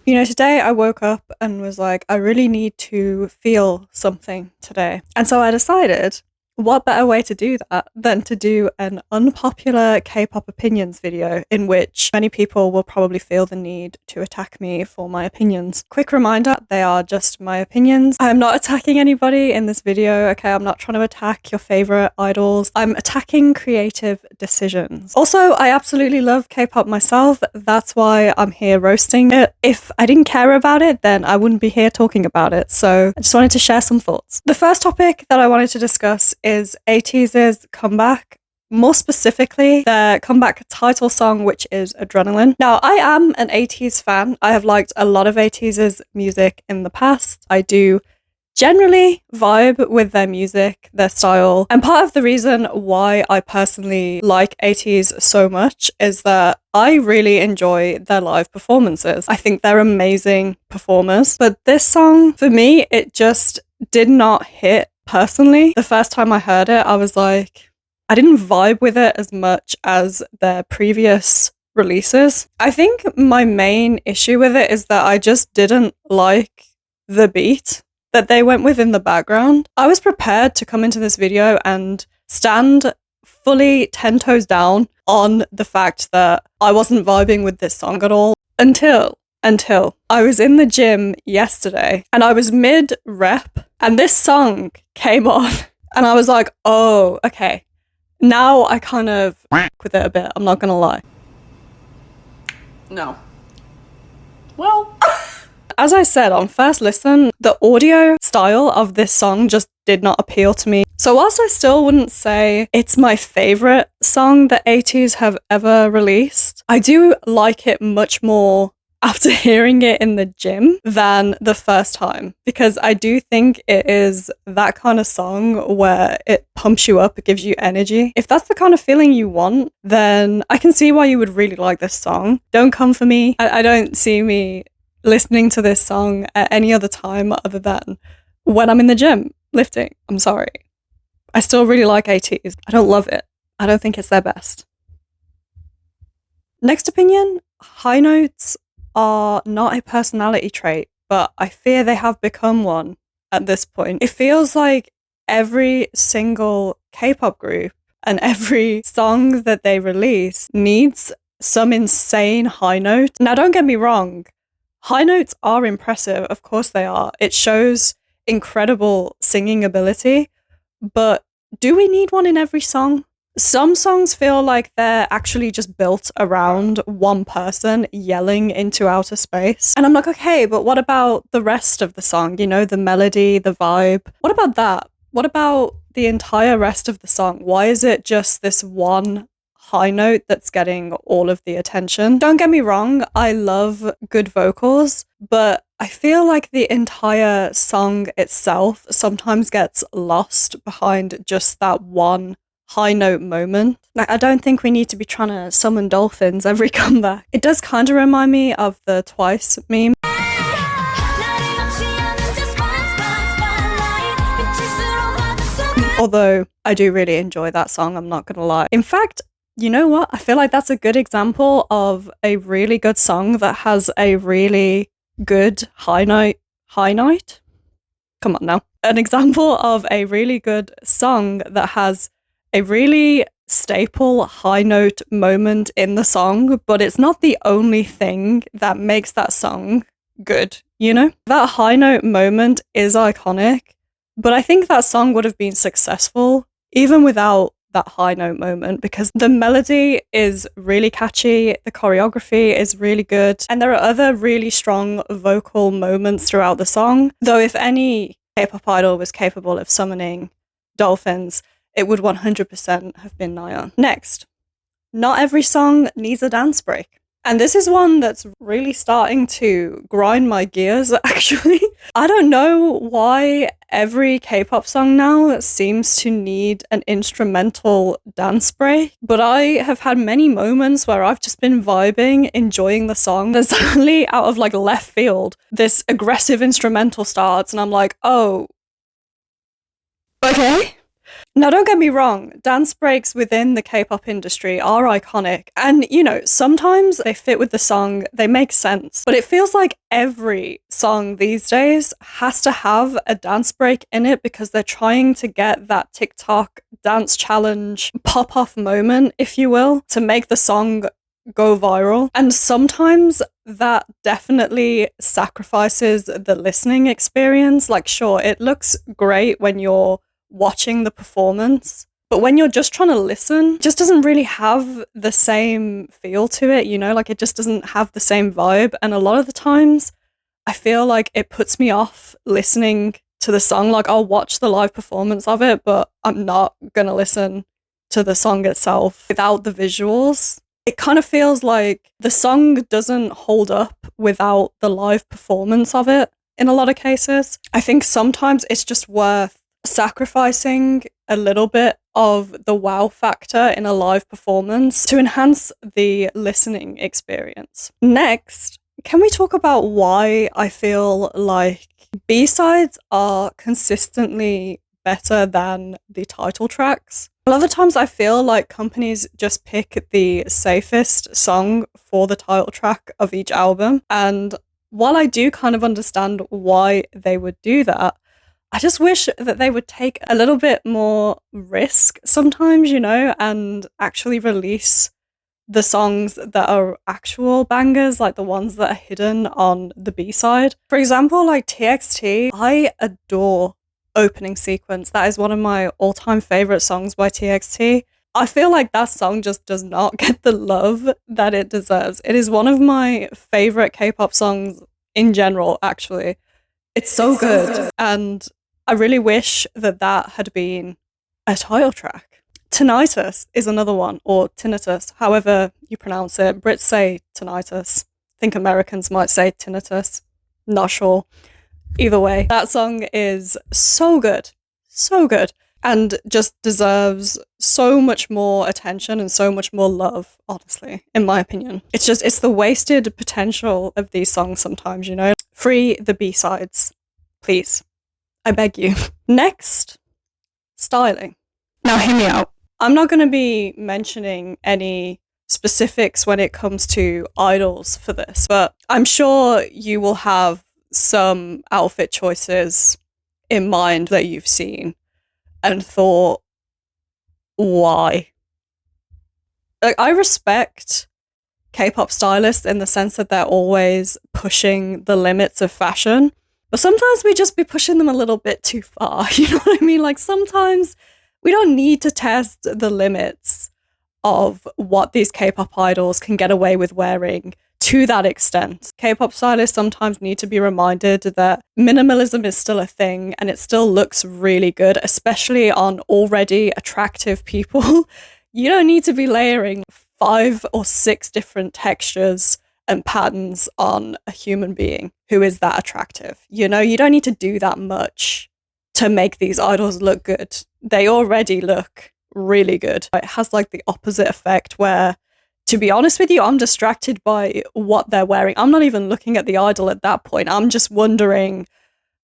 You know, today I woke up and was like, I really need to feel something today. And so I decided, what better way to do that than to do an unpopular K-pop opinions video in which many people will probably feel the need to attack me for my opinions. Quick reminder, they are just my opinions. I am not attacking anybody in this video, okay? I'm not trying to attack your favorite idols. I'm attacking creative decisions. Also, I absolutely love K-pop myself. That's why I'm here roasting it. If I didn't care about it, then I wouldn't be here talking about it. So I just wanted to share some thoughts. The first topic that I wanted to discuss is Ateez's comeback, more specifically their comeback title song, which is Adrenaline. Now, I am an Ateez fan. I have liked a lot of Ateez's music in the past. I do generally vibe with their music, their style, and part of the reason why I personally like Ateez so much is that I really enjoy their live performances. I think they're amazing performers, but this song, for me, it just did not hit personally. The first time I heard it, I was like, I didn't vibe with it as much as their previous releases. I think my main issue with it is that I just didn't like the beat that they went with in the background. I was prepared to come into this video and stand fully 10 toes down on the fact that I wasn't vibing with this song at all until I was in the gym yesterday and I was mid-rep and this song came on and I was like, oh, okay. Now I kind of with it a bit, I'm not gonna lie. No. Well... As I said on first listen, the audio style of this song just did not appeal to me. So whilst I still wouldn't say it's my favorite song that Ateez have ever released, I do like it much more after hearing it in the gym than the first time, because I do think it is that kind of song where it pumps you up, it gives you energy. If that's the kind of feeling you want, then I can see why you would really like this song. Don't come for me. I don't see me listening to this song at any other time other than when I'm in the gym lifting. I'm sorry. I still really like Ateez. I don't love it. I don't think it's their best. Next opinion, high notes are not a personality trait, but I fear they have become one at this point. It feels like every single K-pop group and every song that they release needs some insane high note. Now, don't get me wrong. High notes are impressive, of course they are. It shows incredible singing ability, but do we need one in every song? Some songs feel like they're actually just built around one person yelling into outer space. And I'm like, okay, but what about the rest of the song? You know, the melody, the vibe. What about that? What about the entire rest of the song? Why is it just this one high note that's getting all of the attention? Don't get me wrong, I love good vocals, but I feel like the entire song itself sometimes gets lost behind just that one high note moment. Like, I don't think we need to be trying to summon dolphins every comeback. It does kind of remind me of the Twice meme. Although I do really enjoy that song, I'm not gonna lie. In fact, you know what? I feel like that's a good example of a really good song that has a really good high note. High note? Come on now. An example of a really good song that has a really staple high note moment in the song, but it's not the only thing that makes that song good, you know? That high note moment is iconic, but I think that song would have been successful even without that high note moment, because the melody is really catchy, the choreography is really good, and there are other really strong vocal moments throughout the song. Though if any K-pop idol was capable of summoning dolphins, it would 100% have been Nayeon. Next, not every song needs a dance break. And this is one that's really starting to grind my gears, actually. I don't know why every K-pop song now seems to need an instrumental dance break, but I have had many moments where I've just been vibing, enjoying the song, and suddenly out of like left field, this aggressive instrumental starts and I'm like, oh, okay. Now, don't get me wrong, dance breaks within the K-pop industry are iconic. And, you know, sometimes they fit with the song, they make sense. But it feels like every song these days has to have a dance break in it because they're trying to get that TikTok dance challenge pop-off moment, if you will, to make the song go viral. And sometimes that definitely sacrifices the listening experience. Like, sure, it looks great when you're watching the performance, but when you're just trying to listen, it just doesn't really have the same feel to it, you know, like it just doesn't have the same vibe. And a lot of the times I feel like it puts me off listening to the song. Like, I'll watch the live performance of it, but I'm not gonna listen to the song itself without the visuals. It kind of feels like the song doesn't hold up without the live performance of it in a lot of cases. I think sometimes it's just worth sacrificing a little bit of the wow factor in a live performance to enhance the listening experience. Next, can we talk about why I feel like B-sides are consistently better than the title tracks? A lot of times I feel like companies just pick the safest song for the title track of each album. And while I do kind of understand why they would do that, I just wish that they would take a little bit more risk sometimes, you know, and actually release the songs that are actual bangers, like the ones that are hidden on the B-side. For example, like TXT, I adore Opening Sequence. That is one of my all-time favorite songs by TXT. I feel like that song just does not get the love that it deserves. It is one of my favorite K-pop songs in general, actually. It's so good. And I really wish that that had been a title track. Tinnitus is another one, or tinnitus, however you pronounce it. Brits say tinnitus. I think Americans might say tinnitus. Not sure. Either way, that song is so good. So good. And just deserves so much more attention and so much more love, honestly, in my opinion. It's the wasted potential of these songs sometimes, you know? Free the B-sides, please. I beg you. Next, styling. Now, hear me out. I'm not going to be mentioning any specifics when it comes to idols for this, but I'm sure you will have some outfit choices in mind that you've seen and thought, why? Like, I respect K-pop stylists in the sense that they're always pushing the limits of fashion. But sometimes we just be pushing them a little bit too far. You know what I mean? Like, sometimes we don't need to test the limits of what these K-pop idols can get away with wearing to that extent. K-pop stylists sometimes need to be reminded that minimalism is still a thing and it still looks really good, especially on already attractive people. You don't need to be layering 5 or 6 different textures and patterns on a human being who is that attractive. You know, you don't need to do that much to make these idols look good. They already look really good. It has like the opposite effect where, to be honest with you, I'm distracted by what they're wearing. I'm not even looking at the idol at that point. I'm just wondering,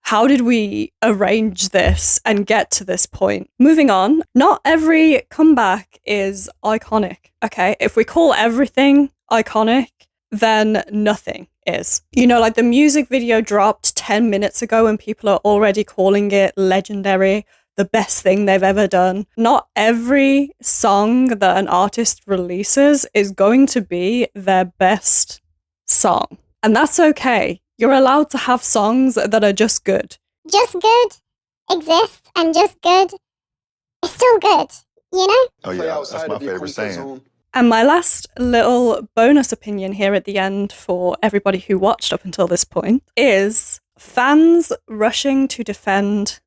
how did we arrange this and get to this point? Moving on, not every comeback is iconic, okay? If we call everything iconic, then nothing is. You know, like the music video dropped 10 minutes ago and people are already calling it legendary, the best thing they've ever done. Not every song that an artist releases is going to be their best song. And that's okay. You're allowed to have songs that are just good. Just good exists, and just good is still good, you know? Oh yeah, that's my favorite saying. And my last little bonus opinion here at the end for everybody who watched up until this point is fans rushing to defend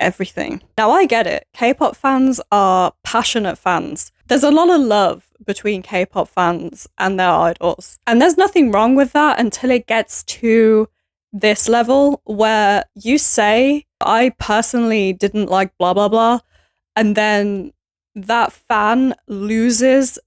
everything. Now, I get it. K-pop fans are passionate fans. There's a lot of love between K-pop fans and their idols. And there's nothing wrong with that until it gets to this level where you say, I personally didn't like blah, blah, blah. And then that fan loses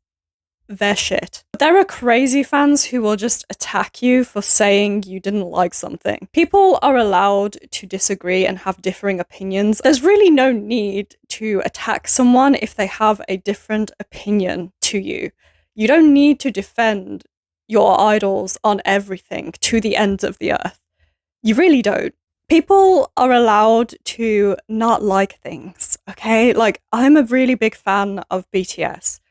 their shit. There are crazy fans who will just attack you for saying you didn't like something. People are allowed to disagree and have differing opinions. There's really no need to attack someone if they have a different opinion to you. You don't need to defend your idols on everything to the ends of the earth. You really don't. People are allowed to not like things, okay? Like, I'm a really big fan of BTS.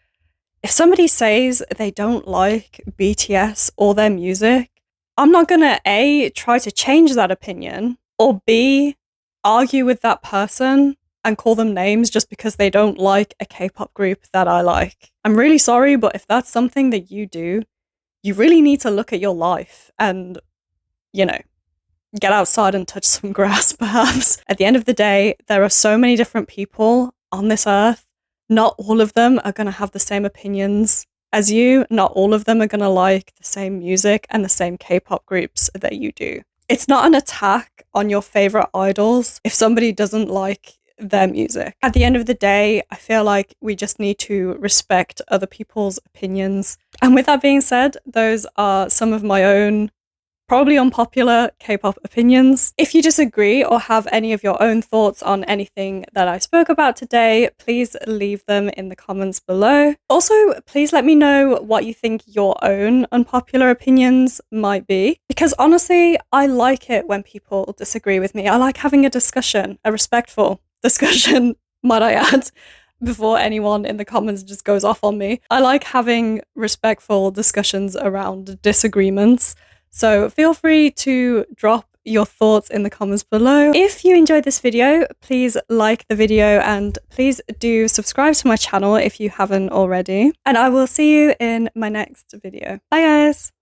If somebody says they don't like BTS or their music, I'm not gonna A, try to change that opinion, or B, argue with that person and call them names just because they don't like a K-pop group that I like. I'm really sorry, but if that's something that you do, you really need to look at your life and, you know, get outside and touch some grass, perhaps. At the end of the day, there are so many different people on this earth. Not all of them are going to have the same opinions as you. Not all of them are going to like the same music and the same K-pop groups that you do. It's not an attack on your favorite idols if somebody doesn't like their music. At the end of the day, I feel like we just need to respect other people's opinions. And with that being said, those are some of my own probably unpopular K-pop opinions. If you disagree or have any of your own thoughts on anything that I spoke about today, please leave them in the comments below. Also, please let me know what you think your own unpopular opinions might be, because honestly, I like it when people disagree with me. I like having a discussion, a respectful discussion, might I add, before anyone in the comments just goes off on me. I like having respectful discussions around disagreements. So feel free to drop your thoughts in the comments below. If you enjoyed this video, please like the video and please do subscribe to my channel if you haven't already. And I will see you in my next video. Bye guys!